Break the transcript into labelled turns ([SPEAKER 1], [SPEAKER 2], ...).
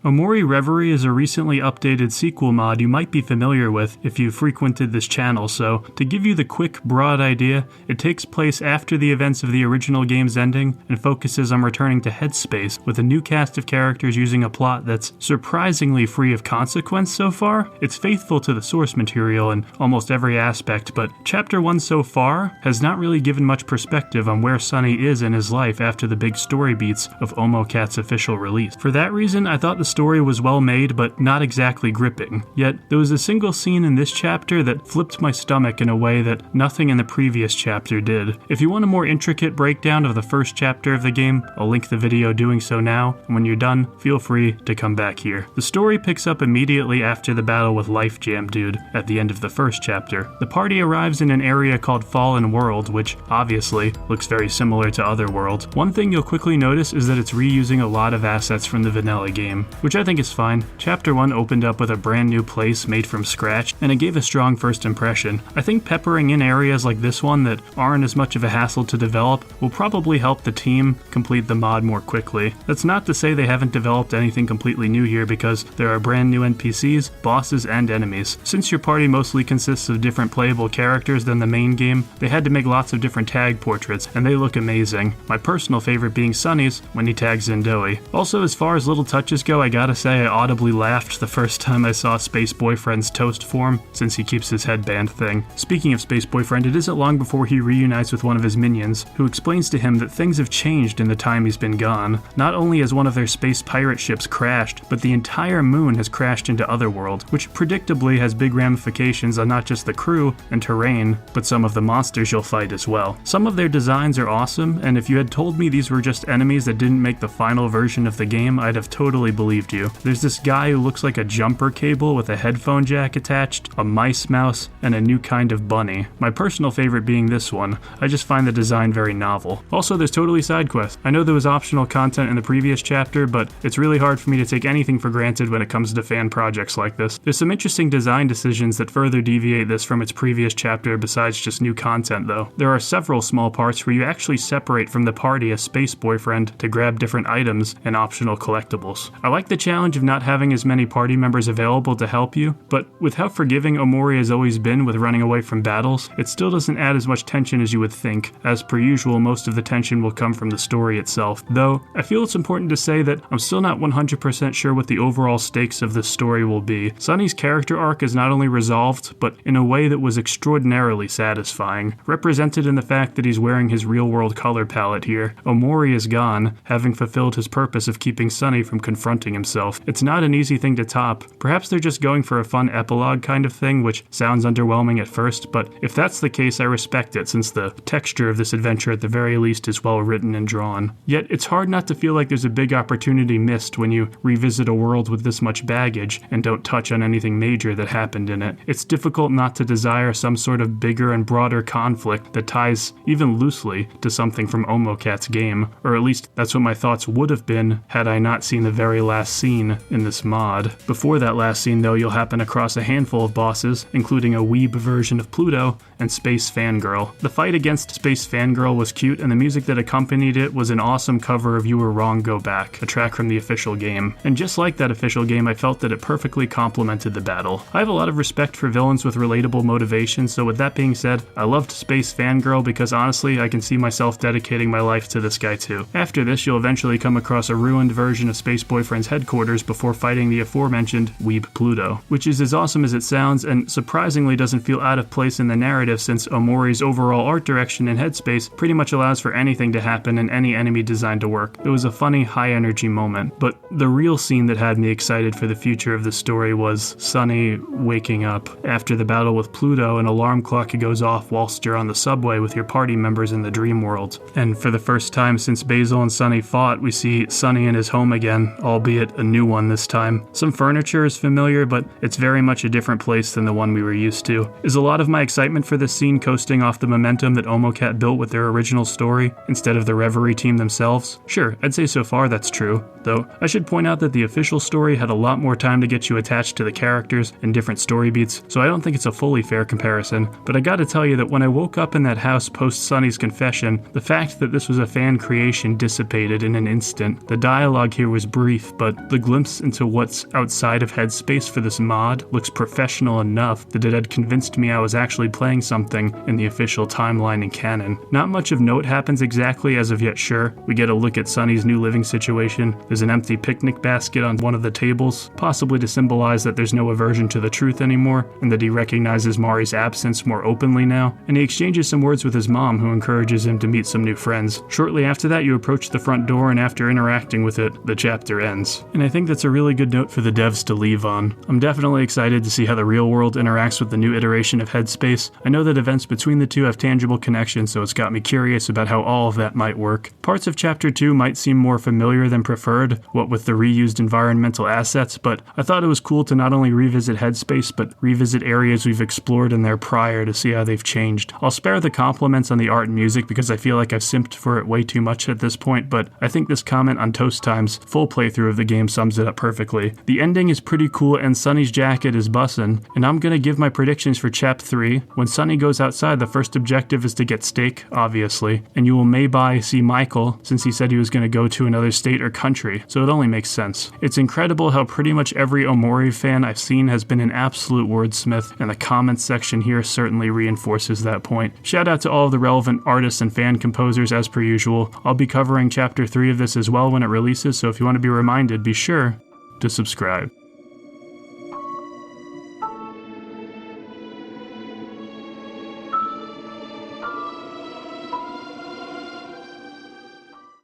[SPEAKER 1] OMORI Reverie is a recently updated sequel mod you might be familiar with if you frequented this channel, so to give you the quick, broad idea, it takes place after the events of the original game's ending and focuses on returning to Headspace with a new cast of characters using a plot that's surprisingly free of consequence so far. It's faithful to the source material in almost every aspect, but Chapter 1 so far has not really given much perspective on where Sunny is in his life after the big story beats of OMOCAT's official release. For that reason, I thought the story was well made, but not exactly gripping. Yet, there was a single scene in this chapter that flipped my stomach in a way that nothing in the previous chapter did. If you want a more intricate breakdown of the first chapter of the game, I'll link the video doing so now, and when you're done, feel free to come back here. The story picks up immediately after the battle with Life Jam Dude at the end of the first chapter. The party arrives in an area called Fallen World, which obviously looks very similar to Otherworld. One thing you'll quickly notice is that it's reusing a lot of assets from the vanilla game, which I think is fine. Chapter 1 opened up with a brand new place made from scratch, and it gave a strong first impression. I think peppering in areas like this one that aren't as much of a hassle to develop will probably help the team complete the mod more quickly. That's not to say they haven't developed anything completely new here, because there are brand new NPCs, bosses, and enemies. Since your party mostly consists of different playable characters than the main game, they had to make lots of different tag portraits, and they look amazing. My personal favorite being Sunny's when he tags Zindoe. Also, as far as little touches go, I gotta say I audibly laughed the first time I saw Space Boyfriend's toast form, since he keeps his headband thing. Speaking of Space Boyfriend, it isn't long before he reunites with one of his minions, who explains to him that things have changed in the time he's been gone. Not only has one of their space pirate ships crashed, but the entire moon has crashed into Otherworld, which predictably has big ramifications on not just the crew and terrain, but some of the monsters you'll fight as well. Some of their designs are awesome, and if you had told me these were just enemies that didn't make the final version of the game, I'd have totally believed you. There's this guy who looks like a jumper cable with a headphone jack attached, a mice mouse, and a new kind of bunny. My personal favorite being this one. I just find the design very novel. Also, there's totally side quests. I know there was optional content in the previous chapter, but it's really hard for me to take anything for granted when it comes to fan projects like this. There's some interesting design decisions that further deviate this from its previous chapter besides just new content though. There are several small parts where you actually separate from the party as Space Boyfriend to grab different items and optional collectibles. I like the challenge of not having as many party members available to help you, but with how forgiving OMORI has always been with running away from battles, it still doesn't add as much tension as you would think. As per usual, most of the tension will come from the story itself, though I feel it's important to say that I'm still not 100% sure what the overall stakes of this story will be. Sunny's character arc is not only resolved, but in a way that was extraordinarily satisfying, represented in the fact that he's wearing his real-world color palette here. OMORI is gone, having fulfilled his purpose of keeping Sunny from confronting himself. It's not an easy thing to top. Perhaps they're just going for a fun epilogue kind of thing, which sounds underwhelming at first, but if that's the case, I respect it, since the texture of this adventure at the very least is well written and drawn. Yet, it's hard not to feel like there's a big opportunity missed when you revisit a world with this much baggage and don't touch on anything major that happened in it. It's difficult not to desire some sort of bigger and broader conflict that ties, even loosely, to something from OMOCAT's game, or at least that's what my thoughts would have been had I not seen the very last scene in this mod. Before that last scene though, you'll happen across a handful of bosses, including a weeb version of Pluto and Space Fangirl. The fight against Space Fangirl was cute, and the music that accompanied it was an awesome cover of You Were Wrong, Go Back, a track from the official game. And just like that official game, I felt that it perfectly complemented the battle. I have a lot of respect for villains with relatable motivations, so with that being said, I loved Space Fangirl because honestly, I can see myself dedicating my life to this guy too. After this, you'll eventually come across a ruined version of Space Boyfriend's headquarters before fighting the aforementioned Weeb Pluto, which is as awesome as it sounds and surprisingly doesn't feel out of place in the narrative, since OMORI's overall art direction and headspace pretty much allows for anything to happen and any enemy design to work. It was a funny, high-energy moment, but the real scene that had me excited for the future of the story was Sunny waking up. After the battle with Pluto, an alarm clock goes off whilst you're on the subway with your party members in the dream world. And for the first time since Basil and Sunny fought, we see Sunny in his home again, albeit a new one this time. Some furniture is familiar, but it's very much a different place than the one we were used to. Is a lot of my excitement for this scene coasting off the momentum that OMOCAT built with their original story, instead of the Reverie team themselves? Sure, I'd say so far that's true, though I should point out that the official story had a lot more time to get you attached to the characters and different story beats, so I don't think it's a fully fair comparison. But I gotta tell you that when I woke up in that house post Sunny's confession, the fact that this was a fan creation dissipated in an instant. The dialogue here was brief, but but the glimpse into what's outside of Headspace for this mod looks professional enough that it had convinced me I was actually playing something in the official timeline and canon. Not much of note happens exactly as of yet, sure. We get a look at Sunny's new living situation. There's an empty picnic basket on one of the tables, possibly to symbolize that there's no aversion to the truth anymore, and that he recognizes Mari's absence more openly now, and he exchanges some words with his mom, who encourages him to meet some new friends. Shortly after that, you approach the front door, and after interacting with it, the chapter ends. And I think that's a really good note for the devs to leave on. I'm definitely excited to see how the real world interacts with the new iteration of Headspace. I know that events between the two have tangible connections, so it's got me curious about how all of that might work. Parts of Chapter 2 might seem more familiar than preferred, what with the reused environmental assets, but I thought it was cool to not only revisit Headspace, but revisit areas we've explored in there prior to see how they've changed. I'll spare the compliments on the art and music because I feel like I've simped for it way too much at this point, but I think this comment on Toast Time's full playthrough of the game sums it up perfectly. The ending is pretty cool and Sunny's jacket is bussin', and I'm gonna give my predictions for Chap 3. When Sunny goes outside, the first objective is to get steak, obviously, and you will maybe see Michael, since he said he was gonna go to another state or country, so it only makes sense. It's incredible how pretty much every OMORI fan I've seen has been an absolute wordsmith, and the comments section here certainly reinforces that point. Shout out to all of the relevant artists and fan composers as per usual. I'll be covering Chapter 3 of this as well when it releases, so if you want to be reminded, be sure to subscribe.